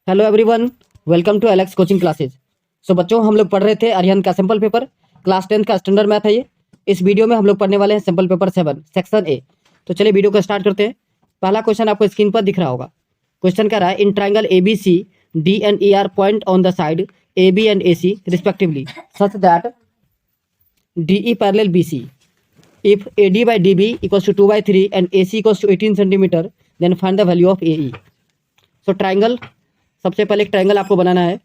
Hello everyone, welcome to Alex coaching classes. So बच्चों, हम लोग पढ़ रहे थे अरिहंत का सिंपल पेपर, क्लास 10 का स्टैंडर्ड मैथ है ये। इस वीडियो में हम लोग पढ़ने वाले हैं सिंपल पेपर 7 सेक्शन ए। तो चलिए वीडियो को स्टार्ट करते हैं। पहला क्वेश्चन आपको स्क्रीन पर दिख रहा होगा। क्वेश्चन कह रहा है in triangle A B C D and E are point on the side A B and A C respectively such that D E parallel B C. If A D by D B equals to 2/3 and A C equals to 18 centimetre, then find the value of A E. So triangle, सबसे पहले एक triangle आपको बनाना है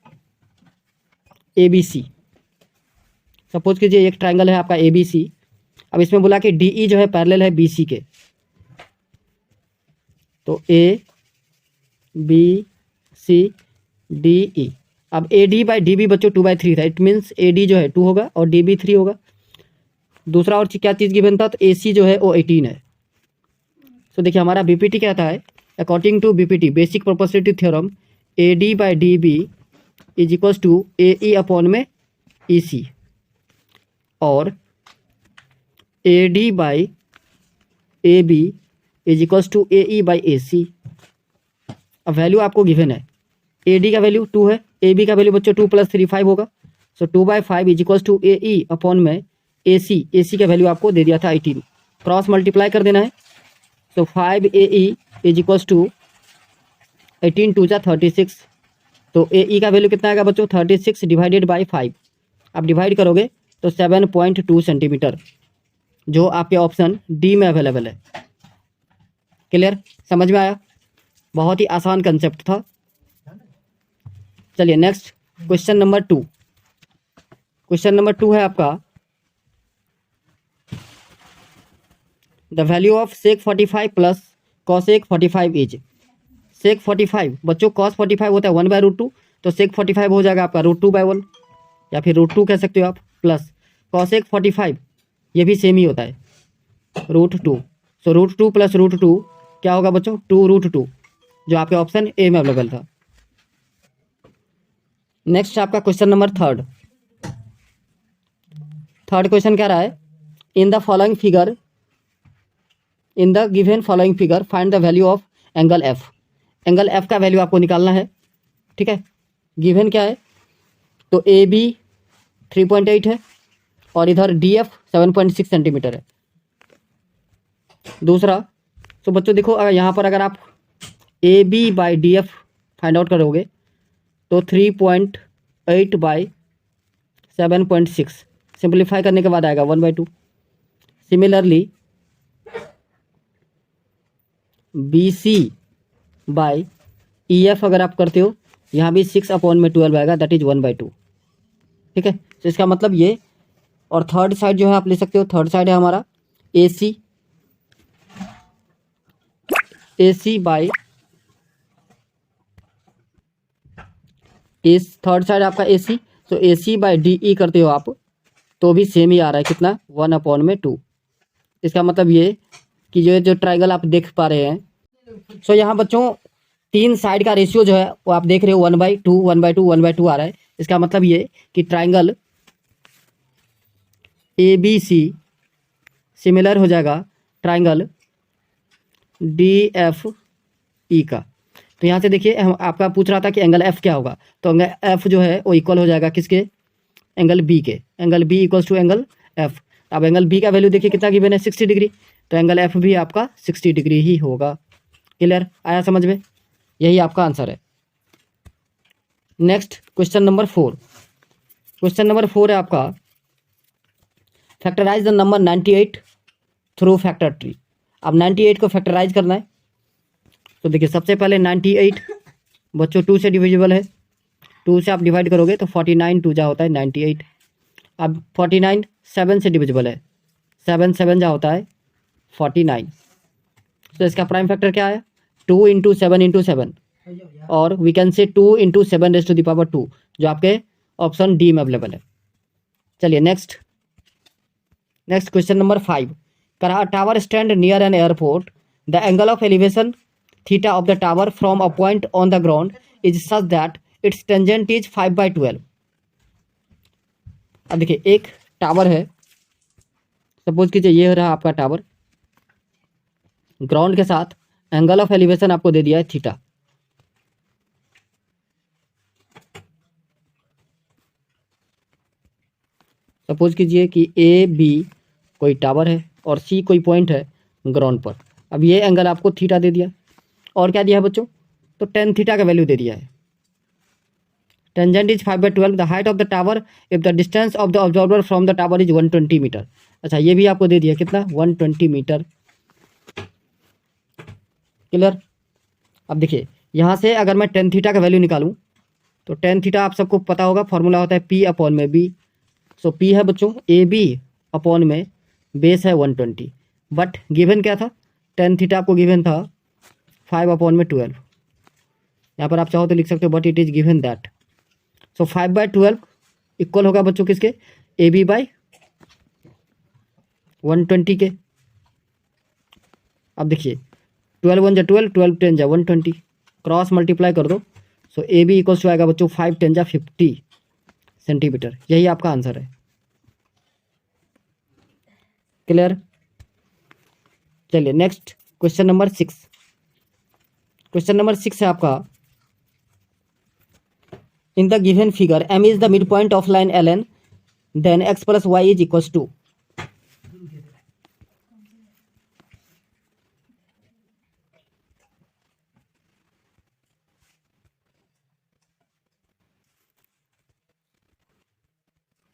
ए B सी। Suppose कीजिए एक triangle है आपका ए B सी। अब इसमें बोला कि डी ई जो है पैरेलल है बी सी के। तो ए बी सी डी ई। अब A D by D B बच्चों 2/3 था, इट मीन्स ए डी जो है 2 होगा और डी बी 3 होगा। दूसरा और क्या चीज़ गिवन था, तो ए सी जो है वो 18 है। तो देखिए हमारा बीपीटी कहता है according to BPT basic proportionality theorem A D by D B is equals to A E upon में ई सी, और A D by A B is equals to A E by A C. अब value आपको given है, A D का value 2 है, A B का value बच्चों 2 + 3 5 होगा। So 2/5 is equals to A E upon में ए सी का वैल्यू आपको दे दिया था 18। क्रॉस मल्टीप्लाई कर देना है। सो 5 ए ई इज इक्वल्स टू 18 2 जा 36। तो ए ई का वैल्यू कितना आएगा बच्चों, 36 डिवाइडेड बाई 5। आप डिवाइड करोगे तो 7.2 सेंटीमीटर, जो आपके ऑप्शन डी में अवेलेबल है। क्लियर, समझ में आया? बहुत ही आसान कंसेप्ट था। चलिए next question number 2। Question number 2 है आपका the value of sec 45 plus cosec 45 is. Sec 45 बच्चों कॉस 45 होता है 1/√2, तो सेक 45 हो जाएगा आपका √2/1 या फिर √2 कह सकते हो आप, प्लस कॉसेक 45 ये भी सेम ही होता है √2। सो √2 + √2 क्या होगा बच्चों, 2√2, जो आपके ऑप्शन ए में अवेलेबल था। नेक्स्ट आपका क्वेश्चन नंबर 3। थर्ड क्वेश्चन कह रहा है in the following figure, in the given following figure find the value of angle F. Angle F का वैल्यू आपको निकालना है, ठीक है। गिवन क्या है, तो ए बी 3.8 है और इधर डी एफ 7.6 सेंटीमीटर है। दूसरा, तो बच्चों देखो अगर यहाँ पर अगर आप A B by D F find out करोगे तो 3.8 बाई 7.6 सिंप्लीफाई करने के बाद आएगा 1/2। Similarly B C by E F अगर आप करते हो, यहाँ भी 6/12 आएगा, दैट इज 1/2, ठीक है। तो इसका मतलब ये, और थर्ड साइड जो है आप ले सकते हो, थर्ड साइड है हमारा ए सी बाई इस थर्ड साइड आपका ए सी, तो ए सी बाई डी ई करते हो आप तो भी सेम ही आ रहा है, कितना 1/2। इसका मतलब ये कि जो ट्राइंगल आप देख पा रहे हैं। सो यहाँ बच्चों 3 साइड का रेशियो जो है वो आप देख रहे हो 1/2 1/2 1/2 आ रहा है। इसका मतलब ये कि triangle A B C similar हो जाएगा ट्राइंगल डी एफ ई का। तो यहाँ से देखिए हम आपका पूछ रहा था कि एंगल एफ क्या होगा, तो एंगल एफ जो है वो इक्वल हो जाएगा किसके, एंगल बी के। Angle B equals to angle F. अब एंगल बी का वैल्यू देखिए कितना गिवन है, 60 डिग्री, तो एंगल एफ भी आपका 60 डिग्री ही होगा। क्लियर, आया समझ में? यही आपका आंसर है। Next question number 4। Question number 4 है आपका factorise the number 98 through factor tree. अब 98 को फैक्टराइज करना है, तो देखिए सबसे पहले 98 बच्चों 2 से डिविजिबल है, 2 से आप डिवाइड करोगे तो 49 2 जा होता है 98। अब 49 7 से डिविजिबल है, 7 7 जा होता है 49। तो इसका प्राइम फैक्टर क्या है, 2 × 7 × 7, और वी कैन से 2 × 7⁻², जो आपके ऑप्शन डी में अवेलेबल है। चलिए नेक्स्ट क्वेश्चन नंबर 5। करा tower stand near an airport, the angle of elevation theta of the tower from a point on the ground is such that it's tangent is 5/12। अब देखिए एक tower है, suppose कीजिए ये रहा आपका टावर, ग्राउंड के साथ एंगल ऑफ एलिवेशन आपको दे दिया है थीटा। सपोज कीजिए कि ए बी कोई टावर है और सी कोई पॉइंट है ग्राउंड पर। अब ये एंगल आपको थीटा दे दिया और क्या दिया है बच्चों, तो टेन थीटा का वैल्यू दे दिया है। Tangent is 5/12, the height of the tower if the distance of the observer from the tower is 120 metre. अच्छा, ये भी आपको दे दिया कितना, 120 मीटर। क्लियर। अब देखिए यहाँ से अगर मैं टेन थीटा का वैल्यू निकालूं तो टेन थीटा आप सबको पता होगा, फॉर्मूला होता है पी अपॉन में बी। सो पी है बच्चों ए बी अपॉन में बेस है 120, बट गिवन क्या था, टेन थीटा आपको गिवन था 5/12। यहाँ पर आप चाहो तो लिख सकते हो but it is given that. So 5/12 equal होगा बच्चों किसके, ए बी बाई 120 के। अब देखिए 12 1 जा 12, 12 10 जा 120, क्रॉस मल्टीप्लाई कर दो। सो ए बी इक्वल्स टू आएगा बच्चों 5 10 जा 50 सेंटीमीटर। यही आपका आंसर है। क्लियर। चलिए next question number 6। Question number 6 है आपका, in the given figure m is the mid point of line ln, then x plus y is equals to.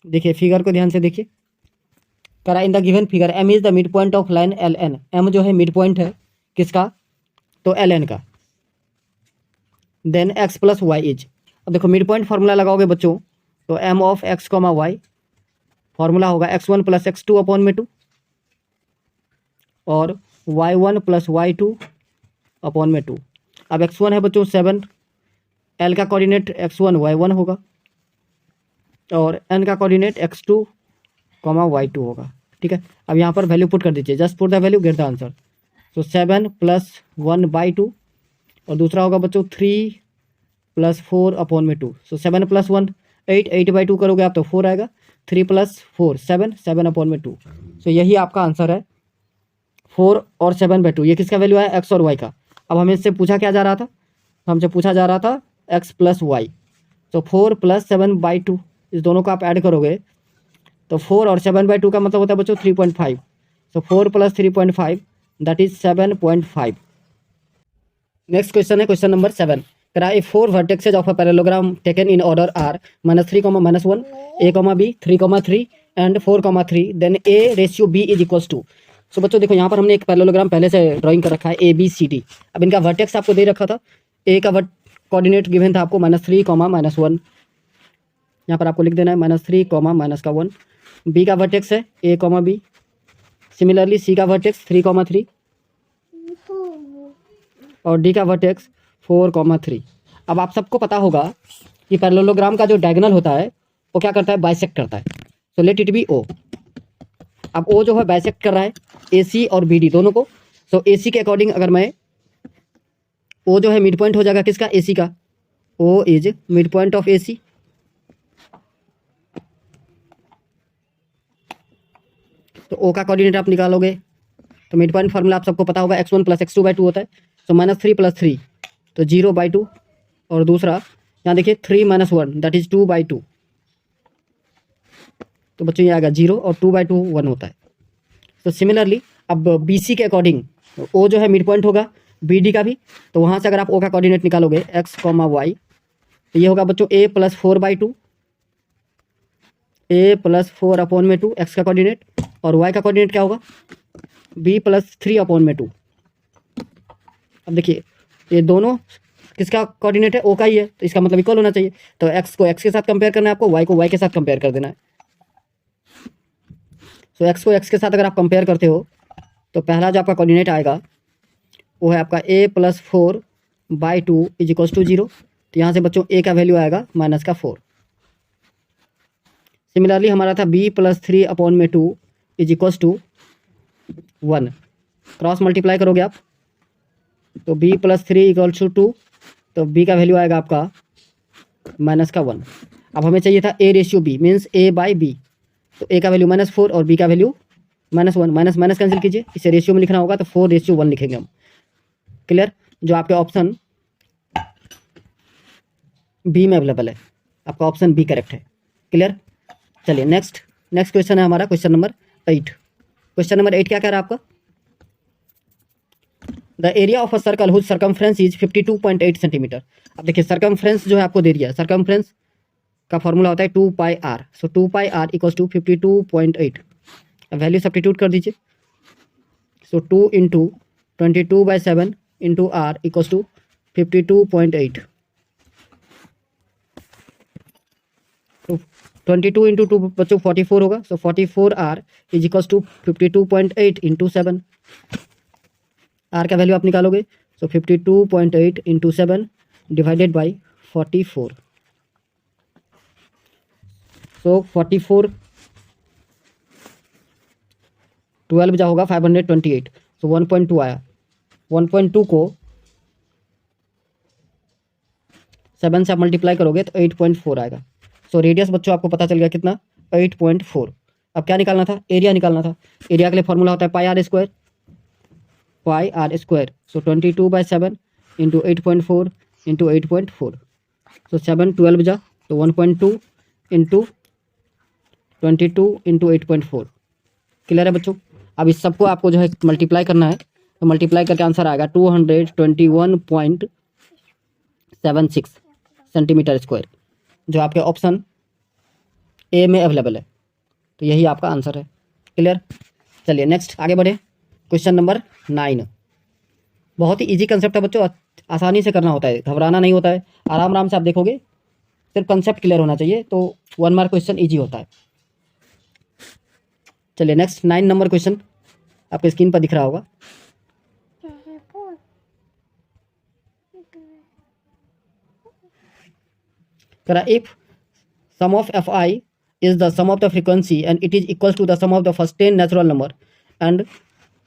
देखिए फिगर को ध्यान से देखिए, करा in the given figure m is the mid point of line ln, m जो है mid point है किसका, तो ln का, then x plus y is. अब देखो मिड पॉइंट फार्मूला लगाओगे बच्चों तो m of x comma y formula होगा x1 प्लस x2 अपॉन में 2 और y1 प्लस y2 अपॉन में 2। अब x1 है बच्चों 7, l का कोऑर्डिनेट x1 y1 होगा और n का कोऑर्डिनेट x2 कॉमा y2 होगा। ठीक है, अब यहाँ पर वैल्यू पुट कर दीजिए, just put the value get the answer. तो 7 प्लस 1/2 और दूसरा होगा बच्चों 3 प्लस 4 अपॉन में 2। सो 7 प्लस 1 8, 8/2 करोगे आप तो 4 आएगा, 3 प्लस 4 7, 7 अपॉन में 2। सो यही आपका आंसर है 4 और 7/2। ये किसका वैल्यू है, एक्स और वाई का। अब हमें इससे पूछा क्या जा रहा था, हमसे पूछा जा रहा था एक्स प्लस वाई। तो 4 प्लस 7/2 इस दोनों को आप ऐड करोगे तो 4 और 7/2 का मतलब होता है बच्चों 3.5। So 4 plus 3.5 that is 7.5। Next question है क्वेश्चन नंबर 7। करा A 4 vertexes of a parallelogram taken in order are -3, -1, a, b 3, 3 and 4, 3, then a ratio b is equals to. So बच्चों देखो यहाँ पर हमने एक पैरेललोग्राम पहले से ड्राइंग कर रखा है ABCD। अब इनका वर्टेक्स आपको दे रखा था, a का कोऑर्डिनेट गिवन था आपको -3, -1, यहाँ पर आपको लिख देना है -3, -1। b का वर्टेक्स है a, b। सिमिलरली c का वर्टेक्स 3, 3 और d का वर्टेक्स 4, 3। अब आप सबको पता होगा कि पैरेललोग्राम का जो डायगोनल होता है वो क्या करता है, बाइसेक्ट करता है। So let it B O। अब O जो है बाइसेक्ट कर रहा है AC और BD दोनों को। सो AC के अकॉर्डिंग अगर मैं, O जो है मिड पॉइंट हो जाएगा किसका, AC का। O is mid point of AC। तो O का कोऑर्डिनेट आप निकालोगे तो मिड पॉइंट फार्मूला आप सबको पता होगा x1 प्लस x2/2 होता है। सो -3 + 3 तो 0/2 और दूसरा यहाँ देखिए 3 - 1 दैट इज 2/2। तो बच्चों ये आएगा 0 और 2/2 1 होता है। तो सिमिलरली अब BC के अकॉर्डिंग O जो है मिड पॉइंट होगा, BD का भी। तो वहाँ से अगर आप O का कोऑर्डिनेट निकालोगे x, y तो ये होगा बच्चों a + 4/2, a + 4 अपॉन में 2 x का कोऑर्डिनेट, और y का कोऑर्डिनेट क्या होगा b + 3 अपॉन में 2। अब देखिए ये दोनों किसका कोऑर्डिनेट है, O का ही है, तो इसका मतलब इक्वल होना चाहिए। तो x को x के साथ कंपेयर करना है आपको, y को y के साथ कंपेयर कर देना है। सो x को x के साथ अगर आप कंपेयर करते हो तो पहला जो आपका कोऑर्डिनेट आएगा वो है आपका a + 4/2 इज इक्वल्स टू 0। तो यहाँ से बच्चों a का वैल्यू आएगा -4। सिमिलरली हमारा था b + 3 अपॉन में 2 is equals to 1। Cross multiply करोगे आप तो b + 3 इक्वल्स टू 2, तो b का वैल्यू आएगा आपका -1। अब हमें चाहिए था a ratio b means a/b। तो a का वैल्यू -4 और b का वैल्यू -1, माइनस कैंसिल कीजिए, इसे रेशियो में लिखना होगा तो 4:1 लिखेंगे हम। क्लियर। जो आपके ऑप्शन बी में अवेलेबल है, आपका ऑप्शन बी करेक्ट है। क्लियर। चलिए नेक्स्ट नेक्स्ट क्वेश्चन है हमारा क्वेश्चन नंबर 8। क्वेश्चन नंबर 8 क्या कह रहा है आपका? The area of a circle whose circumference is 52.8 centimetre. अब देखिए सर्कमफ्रेंस जो है आपको दे दिया, सर्कमफ्रेंस का फॉर्मूला होता है 2 pi r. So 2 pi r equals to 52.8। अब वैल्यू सब्स्टिट्यूट कर दीजिए। So 2 into 22/7 into r equals to 52.8। 22 into 2 बच्चों 44 होगा। So 44 r is equals to 52.8 into 7। R का वैल्यू आप निकालोगे। So 52.8 into 7 divided by 44। So 44 12 जा होगा 528। सो 1.2 आया। 1.2 को 7 से आप मल्टीप्लाई करोगे तो 8.4 आएगा। सो रेडियस बच्चों आपको पता चल गया कितना, 8.4। अब क्या निकालना था? एरिया निकालना था। एरिया के लिए फॉर्मूला होता है pi are square, pi are square. So 22/7 into 8.4 into 8.4। So 7 12 जा तो 1.2 इंटू 22 इंटू 8.4। क्लियर है बच्चों? अब इस सबको आपको जो है मल्टीप्लाई करना है। तो मल्टीप्लाई करके आंसर आएगा 221.76 सेंटीमीटर स्क्वायर, जो आपके ऑप्शन ए में अवेलेबल है। तो यही आपका आंसर है। क्लियर? चलिए नेक्स्ट आगे बढ़े। Question number 9। बहुत ही इजी कंसेप्ट है बच्चों, आसानी से करना होता है, घबराना नहीं होता है। आराम आराम से आप देखोगे, सिर्फ कंसेप्ट क्लियर होना चाहिए तो 1 मार्क क्वेश्चन इजी होता है। चलिए नेक्स्ट 9 नंबर क्वेश्चन आपके स्क्रीन पर दिख रहा होगा। करा if sum of F I is the sum of the frequency and it is equals to the sum of the first 10 natural number and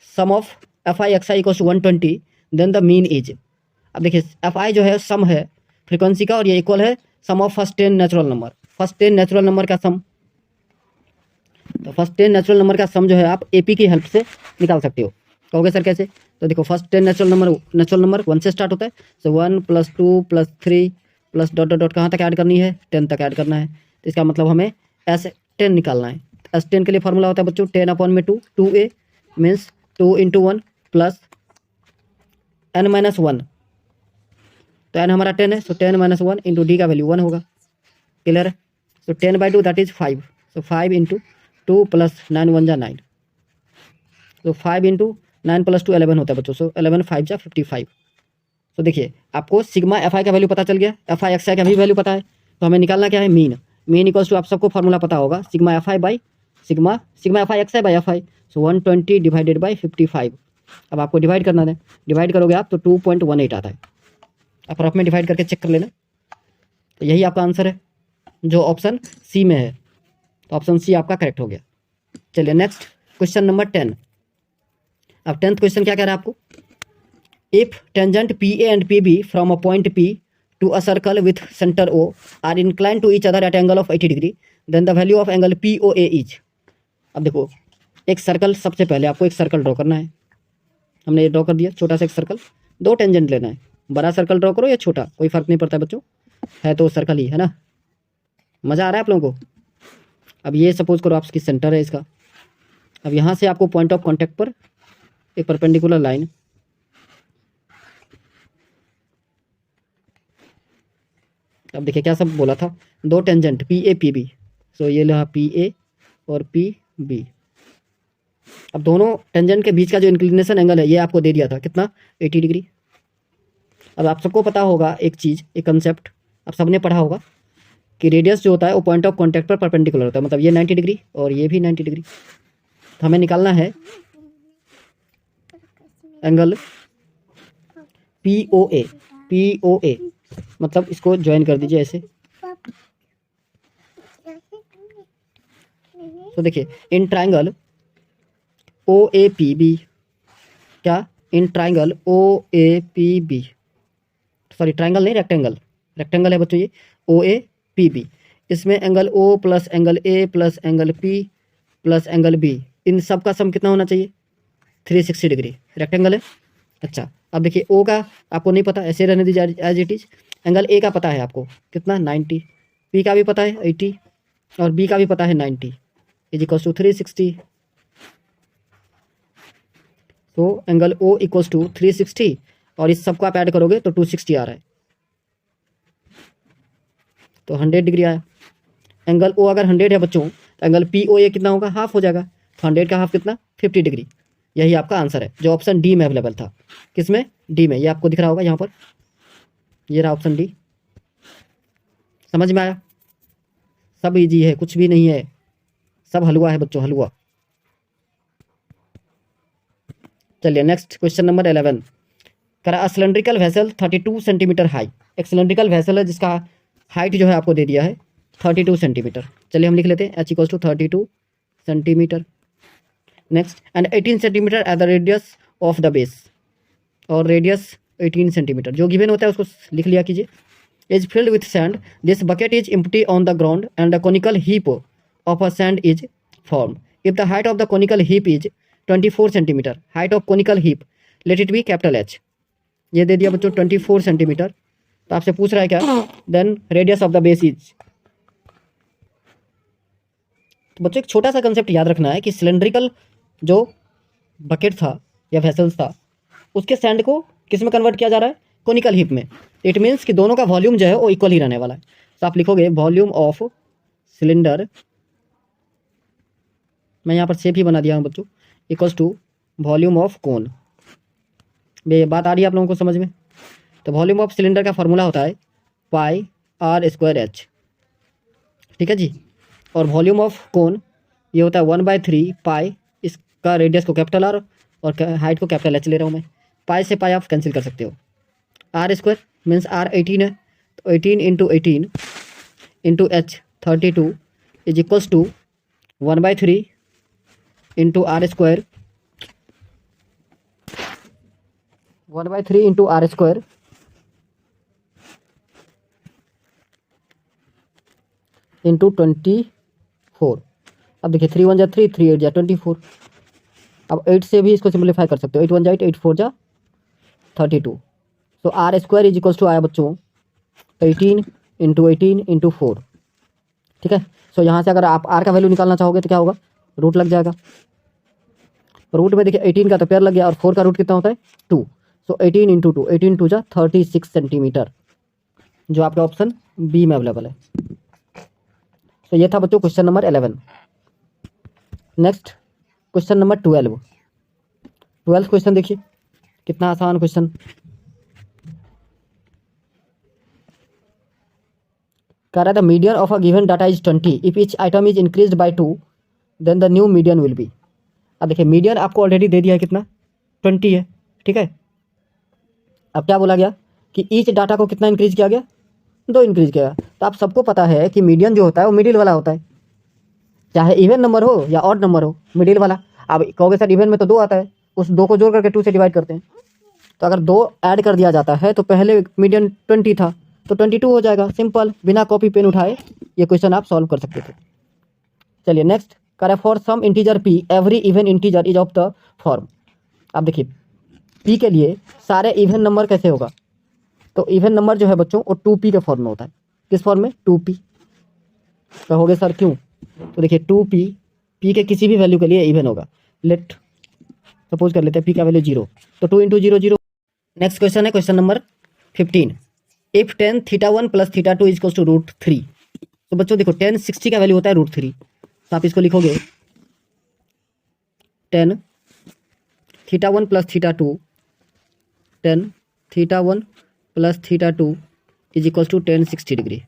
sum of fi xi equals to 120, then the mean is। अब देखिए fi जो है सम है frequency का और ये equal है sum of first 10 natural number. First 10 natural number का सम, तो फर्स्ट 10 नेचुरल नंबर का सम जो है आप एपी की हेल्प से निकाल सकते हो। कहोगे सर कैसे? तो देखो फर्स्ट 10 नेचुरल नंबर 1 से स्टार्ट होता है। सो 1 + 2 + 3 प्लस डॉट डॉट डॉट कहाँ तक ऐड करनी है? 10 तक ऐड करना है। तो इसका मतलब हमें S10 निकालना है। S10 के लिए फॉर्मूला होता है बच्चों 10/2। 2a means 2 × 1 plus n-1। तो n हमारा 10 है। सो 10 - 1 इंटू डी का वैल्यू 1 होगा। क्लियर है? सो 10/2 दैट इज 5। सो 5 × 2 + 9 1 जा 9। तो 5 × 9 + 2 11 होता है बच्चों। सो 11 5 जा 55। तो देखिए आपको सिग्मा एफ आई का वैल्यू पता चल गया, एफ आई एक्स आई का भी वैल्यू पता है। तो हमें निकालना क्या है? मीन। मीन इक्वल्स टू आप सबको फॉर्मूला पता होगा sigma F I by sigma F I x I by F I. So 120 divided by 55। अब आपको डिवाइड करना है, डिवाइड करोगे आप तो 2.18 आता है। आप रफ में डिवाइड करके चेक कर लेना। तो यही आपका आंसर है जो ऑप्शन सी में है। तो ऑप्शन सी आपका करेक्ट हो गया। चलिए नेक्स्ट क्वेश्चन नंबर 10। अब 10th क्वेश्चन क्या कह रहा है आपको? If tangent PA and PB from a point P to a circle with center O are inclined to each other at angle of 80 degree, then the value of angle POA is। अब देखो एक circle, सबसे पहले आपको एक circle draw करना है। हमने ये ड्रॉ कर दिया छोटा सा एक सर्कल। 2 टेंजेंट लेना है, बड़ा सर्कल ड्रॉ करो या छोटा, कोई फर्क नहीं पड़ता है बच्चों, है तो सर्कल ही है ना। मज़ा आ रहा है आप लोगों को? अब ये सपोज करो आपकी सेंटर है इसका। अब यहाँ से आपको पॉइंट ऑफ कॉन्टैक्ट पर एक परपेंडिकुलर लाइन, अब देखिए क्या सब बोला था, 2 tangent P A P B. So ये रहा पी ए और पी बी। अब दोनों टेंजेंट के बीच का जो इंक्लिनेशन एंगल है ये आपको दे दिया था कितना? 80 डिग्री। अब आप सबको पता होगा एक चीज़, एक कंसेप्ट आप सबने पढ़ा होगा कि रेडियस जो होता है वो पॉइंट ऑफ कॉन्टैक्ट पर परपेंडिकुलर होता है। मतलब ये 90 डिग्री और ये भी 90 डिग्री। तो हमें निकालना है angle P O A. P O A मतलब इसको ज्वाइन कर दीजिए ऐसे। तो देखिए in triangle O A P B, क्या? In triangle O A P B, sorry triangle नहीं, रेक्टेंगल। रेक्टेंगल है बच्चों ये ओ ए पी बी। इसमें angle O plus angle A plus angle P plus angle B, इन सब का सम कितना होना चाहिए? 360 डिग्री। रेक्टेंगल है। अच्छा अब देखिए ओ का आपको नहीं पता, ऐसे रहने दीजिए as it is. Angle A का पता है आपको कितना? 90। पी का भी पता है 80 और बी का भी पता है 90। Is equals to 360। तो एंगल ओ इक्वल्स टू 360 और इस सबको आप ऐड करोगे तो 260 आ रहा है, तो 100 डिग्री आया। एंगल ओ अगर 100 है बच्चों तो एंगल पी ओ ए कितना होगा, हाफ हो जाएगा। तो 100 का हाफ कितना, 50 डिग्री। यही आपका आंसर है जो ऑप्शन डी में अवेलेबल था। किसमें, डी में। ये आपको दिख रहा होगा यहाँ पर, ये रहा ऑप्शन डी। समझ में आया? सब इजी है, कुछ भी नहीं है, सब हलवा है बच्चों, हलवा। चलिए नेक्स्ट क्वेश्चन नंबर 11 करा। Cylindrical vessel 32 centimetre high. एक सिलेंड्रिकल वेसल है जिसका हाइट जो है आपको दे दिया है 32 सेंटीमीटर। चलिए हम लिख लेते हैं H equals to 32 centimetre. Next and 18 centimetre at the radius of the base, और रेडियस 18 सेंटीमीटर जो गिवन होता है उसको लिख लिया कीजिए। Is filled with sand, this bucket is empty on the ground and the conical heap of a sand is form. If the height of the conical heap is 24 centimetre, height of conical heap let it be capital H. ये दे दिया बच्चों 24 centimetre. तो आपसे पूछ रहा है क्या, then radius of the base is. तो बच्चों एक छोटा सा कंसेप्ट याद रखना है कि सिलेंड्रिकल जो बकेट था या वेसल्स था उसके सैंड को किस में कन्वर्ट किया जा रहा है, कोनिकल हीप में। इट मीन्स कि दोनों का वॉल्यूम जो है वो इक्वल ही रहने वाला है। तो आप लिखोगे वॉल्यूम ऑफ सिलेंडर, मैं यहाँ पर शेप ही बना दिया हूँ बच्चों, equals to volume of cone. ये बात आ रही है आप लोगों को समझ में? तो वॉल्यूम ऑफ सिलेंडर का फॉर्मूला होता है पाई आर स्क्वायर एच, ठीक है जी। और वॉल्यूम ऑफ कोन ये होता है 1/3 पाई, इसका रेडियस को कैपिटल आर और हाइट को कैपिटल एच ले रहा हूँ मैं। पाई से पाई आप कैंसिल कर सकते हो। आर स्क्वायर मीन्स आर 18 है, तो 18 into 18 into H 32 is equals to 1/3 into R square, 1/3 into R square into 24। अब देखिए 3 1 जा 3, 3 8 जा 24। अब 8 से भी इसको सिंप्लीफाई कर सकते हो, 8 1 जा 8, 8 4 जा 32। तो R square is equals to आया बच्चों 18 इंटू 18 इंटू 4, ठीक है। सो यहाँ से अगर आप आर का वैल्यू निकालना चाहोगे तो क्या होगा, रूट लग जाएगा। रूट में देखिए 18 का तो पेयर लग गया और 4 का रूट कितना होता है 2। सो 18 इंटू 2, 18 2 जा 36 सेंटीमीटर, जो आपका ऑप्शन बी में अवेलेबल है। तो ये था बच्चों question number 11। Next question number 12। 12th question देखिए कितना आसान क्वेश्चन। कह रहा था median of a given data is 20, if each item is increased by 2 then the new median will be. अब देखिए मीडियन आपको ऑलरेडी दे दिया है कितना, 20 है, ठीक है। अब क्या बोला गया कि ईच डाटा को कितना इंक्रीज किया गया, 2 इंक्रीज किया गया। तो आप सबको पता है कि मीडियन जो होता है वो मिडिल वाला होता है, चाहे इवन नंबर हो या ऑड नंबर हो, मिडिल वाला। अब कहोगे सर इवन में तो 2 आता है, उस 2 को जोड़ करके 2 से डिवाइड करते हैं। तो अगर 2 ऐड कर दिया जाता है तो पहले मीडियन 20 था तो 22 हो जाएगा। सिंपल, बिना कॉपी पेन उठाए ये क्वेश्चन आप सॉल्व कर सकते थे। चलिए नेक्स्ट करें, for some integer P every even integer is of the form. अब देखिए पी के लिए सारे इवन नंबर कैसे होगा, तो इवन नंबर जो है बच्चों वो 2p के फॉर्म में होता है। किस फॉर्म में, 2p। कहोगे सर क्यों, तो देखिए 2p p के किसी भी वैल्यू के लिए इवन होगा। लेट सपोज कर लेते हैं p का वैल्यू 0, तो 2 इंटू 0 0। नेक्स्ट क्वेश्चन है question number 15। If tan θ1 plus θ2 is equals to √3। तो बच्चों देखो tan 60 का वैल्यू होता है √3, तो आप इसको लिखोगे tan θ1 plus θ2, tan θ1 plus θ2 is equals to tan 60 degree.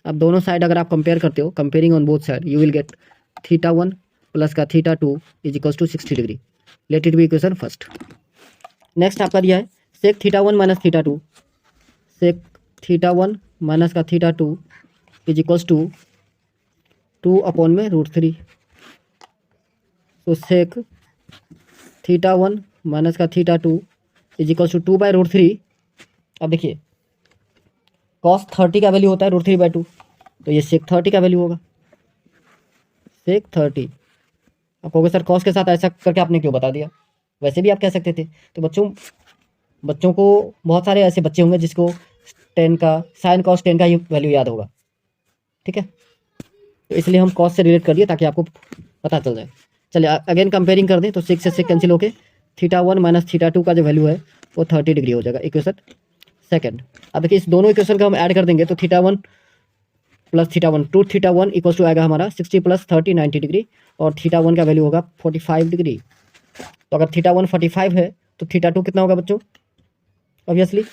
अब दोनों साइड अगर आप कंपेयर करते हो, comparing on both side, you will get θ1 plus का θ2 is equals to 60 degree. Let it be equation first. Next आपका दिया है सेक θ1 माइनस θ2, सेक θ1 माइनस का θ2 इज इक्वल्स टू 2 अपॉन में √3। तो सेक θ1 माइनस का θ2 इज इक्वल्स टू 2/√3। अब देखिए cos 30 का वैल्यू होता है √3/2, तो ये सेक 30 का वैल्यू होगा, सेक 30। आप कहोगे सर cos के साथ ऐसा करके आपने क्यों बता दिया, वैसे भी आप कह सकते थे। तो बच्चों को बहुत सारे ऐसे बच्चे होंगे जिसको 10 का साइन cos 10 का ही वैल्यू याद होगा, ठीक है। तो इसलिए हम कॉस से रिलेट कर दिए ताकि आपको पता चल जाए। चलिए अगेन कंपेयरिंग कर दें तो 6 से 6 कैंसिल होके θ1 माइनस θ2 का जो वैल्यू है वो 30 डिग्री हो जाएगा। Equation second. अब देखिए इस दोनों इक्वेशन का हम ऐड कर देंगे तो θ1 प्लस θ1 टू θ1 इक्वल टू आएगा हमारा 60 प्लस 30 90 डिग्री और θ1 का वैल्यू होगा 45 डिग्री। तो अगर θ1 45 है तो θ2 कितना होगा बच्चों? Obviously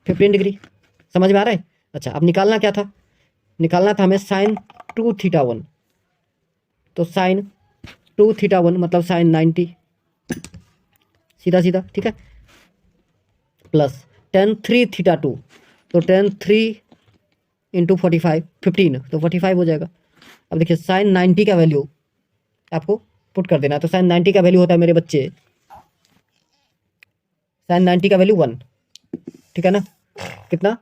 15 degree. समझ में आ रहा है? अच्छा अब निकालना क्या था? निकालना था हमें साइन 2 θ1। तो साइन 2 θ1 मतलब साइन 90 सीधा सीधा, ठीक है, प्लस tan 3 θ2 तो tan 3 इंटू 45 15 तो 45 हो जाएगा। अब देखिए साइन 90 का वैल्यू आपको पुट कर देना है। तो साइन 90 का वैल्यू होता है मेरे बच्चे, साइन 90 का वैल्यू 1, ठीक है ना, कितना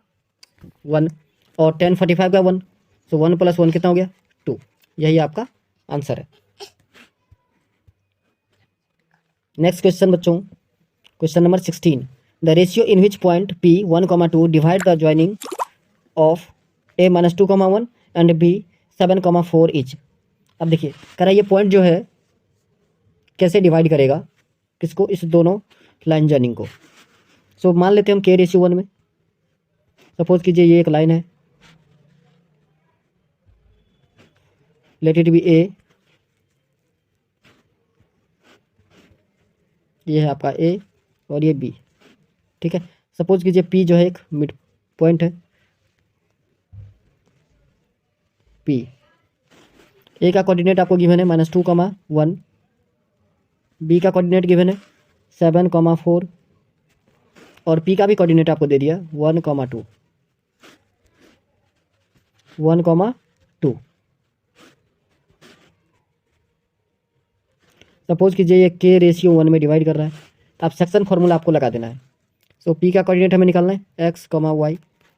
1 और tan 45 का 1, तो 1 प्लस 1 कितना हो गया 2। यही आपका आंसर है। नेक्स्ट क्वेश्चन बच्चों, question number 16, the ratio in which point P 1,2 divide the joining of A minus 2,1 and B 7,4 etch. अब देखिए करा ये पॉइंट जो है कैसे डिवाइड करेगा किसको? इस दोनों लाइन ज्वाइनिंग को। सो मान लेते हैं हम K/1 में। सपोज कीजिए ये एक लाइन है, लेट इट बी A, ये है आपका A और ये B, ठीक है। सपोज कीजिए P जो है एक मिड पॉइंट है, P। A का कोऑर्डिनेट आपको गिवन है -2,1, B का कोऑर्डिनेट गिवन है 7,4 और P का भी कोऑर्डिनेट आपको दे दिया 1,2, 1,2। सपोज कीजिए ये K/1 में डिवाइड कर रहा है, अब सेक्शन फार्मूला आपको लगा देना है। सो P का कोऑर्डिनेट हमें निकालना है x, y।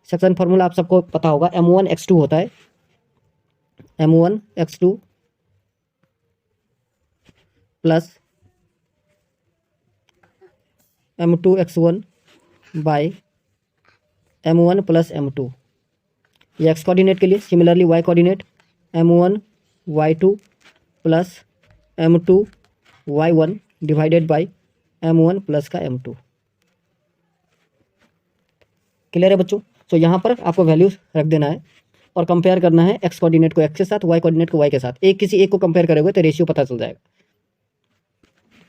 सेक्शन फार्मूला आप सबको पता होगा, M1 x2 होता है, M1 x2 plus M2 x1 bye M1 plus M2। ये x कोऑर्डिनेट के लिए। Similarly y coordinate M1 y2 plus M2 y1 divided by M1 plus का M2। क्लियर है बच्चों? सो यहाँ पर आपको वैल्यूज रख देना है और कंपेयर करना है x कोऑर्डिनेट को x के साथ, y कोऑर्डिनेट को y के साथ। किसी एक को कंपेयर करोगे तो रेशियो पता चल जाएगा।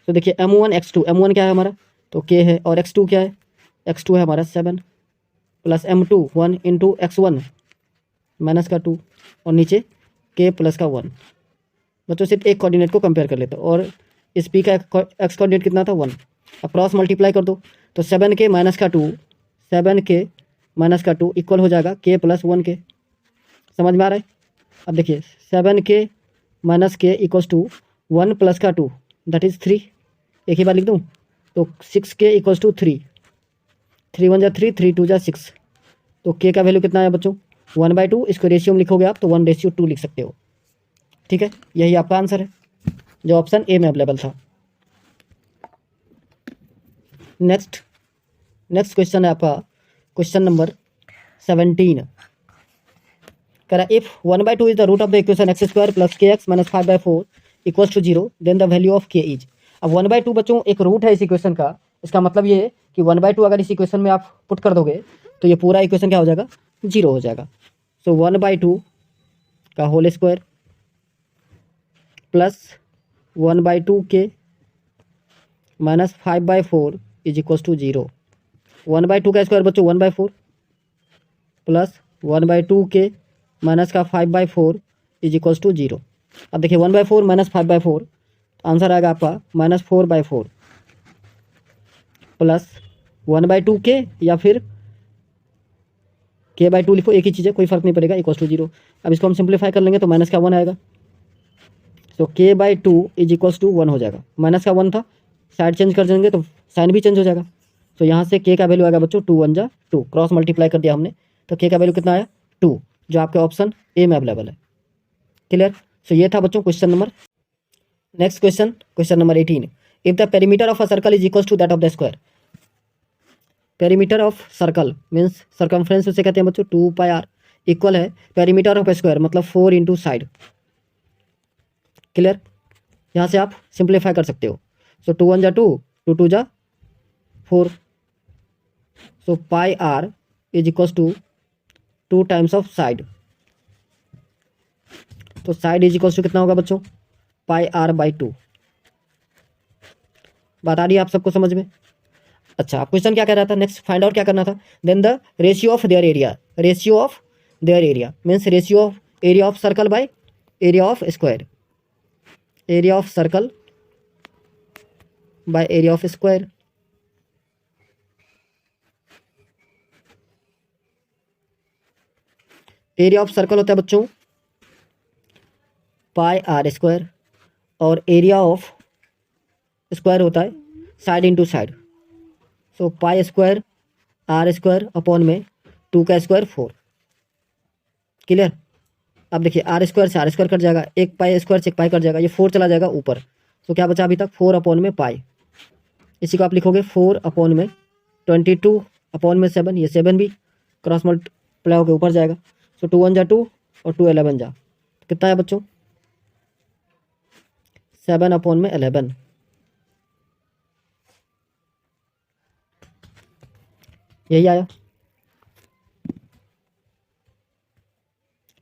तो देखिए M1 x2, M1 क्या है हमारा तो k है, और x2 क्या है, x2 है हमारा 7 plus M2 1 into x1 minus का 2 और नीचे k प्लस का 1। बच्चों सिर्फ एक कोऑर्डिनेट को कंपेयर कर लेते हो और इस p का x कोऑर्डिनेट कितना था 1। अब क्रॉस मल्टीप्लाई कर दो तो 7k माइनस का 2, 7k माइनस का 2 इक्वल हो जाएगा k प्लस 1k। समझ में आ रहा है? अब देखिए 7k minus k equals to 1 plus का 2 दैट इज़ 3। एक ही बार लिख दूँ तो 6k इक्वल्स टू 3, 3 1 जा 3, 3 2 जा 6। तो k का वैल्यू कितना है बच्चों 1/2। इसको रेशियो में लिखोगे आप तो 1/2 लिख सकते हो, ठीक है। यही आपका आंसर है जो ऑप्शन ए में अवेलेबल था। नेक्स्ट क्वेश्चन है आपका क्वेश्चन नंबर 17। करा if 1/2 is the root of the equation x² plus kx minus 5/4 equals to 0 then the value of k is. अब 1/2 बच्चों एक रूट है इस इक्वेशन का। इसका मतलब ये है कि 1/2 अगर इस इक्वेशन में आप पुट कर दोगे तो ये पूरा इक्वेशन क्या हो जाएगा 0 हो जाएगा। सो 1/2 का whole square plus 1/2 k minus 5/4 is equals to 0। 1/2 का स्क्वायर बच्चों 1/4 प्लस 1/2 k माइनस का 5/4 इज इक्वल्स टू 0। अब देखिए 1/4 माइनस 5/4 आंसर आएगा आपका -4/4 प्लस 1/2 k या फिर k/2 लिखो, एक ही चीज़ है, कोई फर्क नहीं पड़ेगा, इक्वल्स टू 0। अब इसको हम सिंप्लीफाई कर लेंगे तो माइनस का 1 आएगा। तो k/2 इज इक्वल्स टू 1 हो जाएगा। माइनस का 1 था, साइड चेंज कर देंगे तो साइन भी चेंज हो जाएगा। तो यहाँ से k का वैल्यू आएगा बच्चों 2 1 जा 2, क्रॉस मल्टीप्लाई कर दिया हमने तो k का वैल्यू कितना आया 2, जो आपके ऑप्शन ए में अवेलेबल है। क्लियर? सो ये था बच्चों question number. Next question number 18, if the perimeter of a circle is equals to that of the square. Perimeter of circle means circumference उसे कहते हैं बच्चों 2πr इक्वल है पेरीमीटर ऑफ स्क्वायर मतलब 4 इंटू साइड। क्लियर? यहाँ से आप simplify कर सकते हो। सो 2 1 जा 2, 2 2 जा 4। So pi r is equals to 2 times of side. तो साइड इज इक्वल्स टू कितना होगा बच्चों? Pi r by 2। बात आ रही है आप सबको समझ में? अच्छा, क्वेश्चन क्या कह रहा था नेक्स्ट? फाइंड आउट क्या करना था? Then the ratio of their area. Ratio of their area means ratio of area of circle by area of square. Area of circle by area of square. Area of circle होता है बच्चों pi are square और area of square होता है side into side. So pi square R square upon में 2 का square 4। Clear? अब देखिए आर स्क्वायर से आर स्क्वायर कट जाएगा, एक पाई स्क्वायर से एक पाई कट जाएगा, ये 4 चला जाएगा ऊपर। तो क्या बचा अभी तक? 4 अपॉन में पाई। इसी को आप लिखोगे 4 अपॉन में 22 अपॉन में 7। ये 7 भी क्रॉस मल्टीप्लाई होकर ऊपर जाएगा। सो 2 1 जा 2 और 2 11 जा, कितना है बच्चों? 7 अपॉन में 11। यही आया।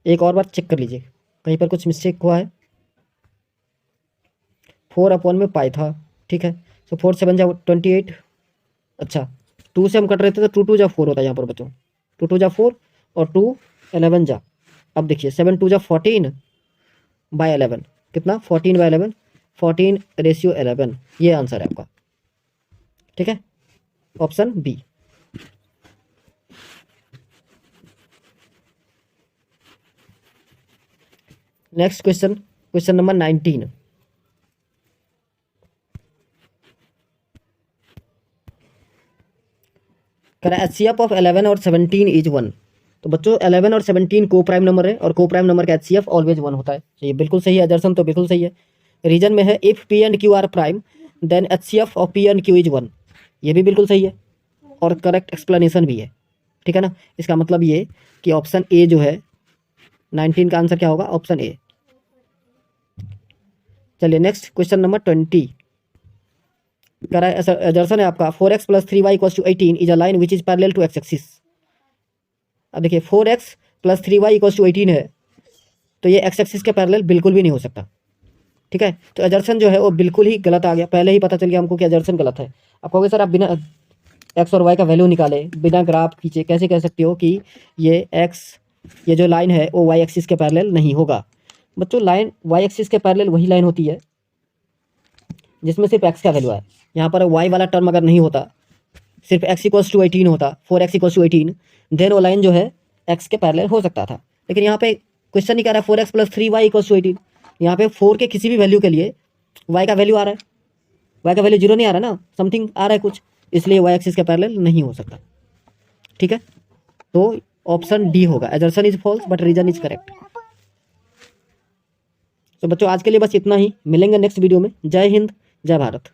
एक और बार चेक कर लीजिए कहीं पर कुछ मिस्टेक हुआ है। 4 अपॉन में पाई था, ठीक है। सो 4 7 जा 28। अच्छा 2 से हम कट रहे थे तो 2 2 जा 4 होता है यहाँ पर बच्चों। 2 2 जा 4 और 2 11 जा। अब देखिए 7 2 जा 14 बाय 11, कितना? 14 बाय 11, 14 रेशियो 11। ये आंसर है आपका, ठीक है, option B. Next question, question number 19। HCF of 11 और 17 इज 1। तो बच्चों 11 और 17 को प्राइम नंबर है और को प्राइम नंबर का HCF ऑलवेज 1 होता है। तो ये बिल्कुल सही है, दर्शन तो बिल्कुल सही है। रीजन में है if P and Q are prime then HCF of P and Q is 1। ये भी बिल्कुल सही है और करेक्ट एक्सप्लेनेशन भी है, ठीक है ना। इसका मतलब ये कि ऑप्शन ए जो है 19 का आंसर क्या होगा? Option A. चलिए नेक्स्ट क्वेश्चन नंबर 20। दर्शन है आपका 4x plus 3y equals to 18 is a line which is parallel to X axis. अब देखिए 4x plus 3y equals to 18 है, तो ये एक्स एक्सिस के पैरेलल बिल्कुल भी नहीं हो सकता, ठीक है। तो एजर्सन जो है वो बिल्कुल ही गलत आ गया, पहले ही पता चल गया हमको कि एजर्सन गलत है। आप कहोगे सर आप बिना एक्स और वाई का वैल्यू निकाले, बिना ग्राफ खींचे कैसे कह सकते हो कि ये एक्स, ये जो लाइन है वो वाई एक्सिस के पैरेलल नहीं होगा? बच्चों लाइन वाई एक्सिस के पैरेलल वही लाइन होती है जिसमें सिर्फ एक्स का वैल्यू है। यहाँ पर वाई वाला टर्म अगर नहीं होता, सिर्फ एक्स इक्वल्स टू 18 होता, 4x इक्वल्स टू 18, देन वो लाइन जो है एक्स के पैरेलल हो सकता था। लेकिन यहाँ पे क्वेश्चन नहीं कर रहा है 4x plus 3y equals to 18। यहाँ पे 4 के किसी भी वैल्यू के लिए y का वैल्यू आ रहा है, y का वैल्यू 0 नहीं आ रहा ना, समथिंग आ रहा है कुछ, इसलिए y एक्सिस के पैरेलल नहीं हो सकता, ठीक है। तो ऑप्शन डी होगा, assertion is false but reason is correct. तो बच्चों आज के लिए बस इतना ही, मिलेंगे नेक्स्ट वीडियो में। जय हिंद, जय भारत।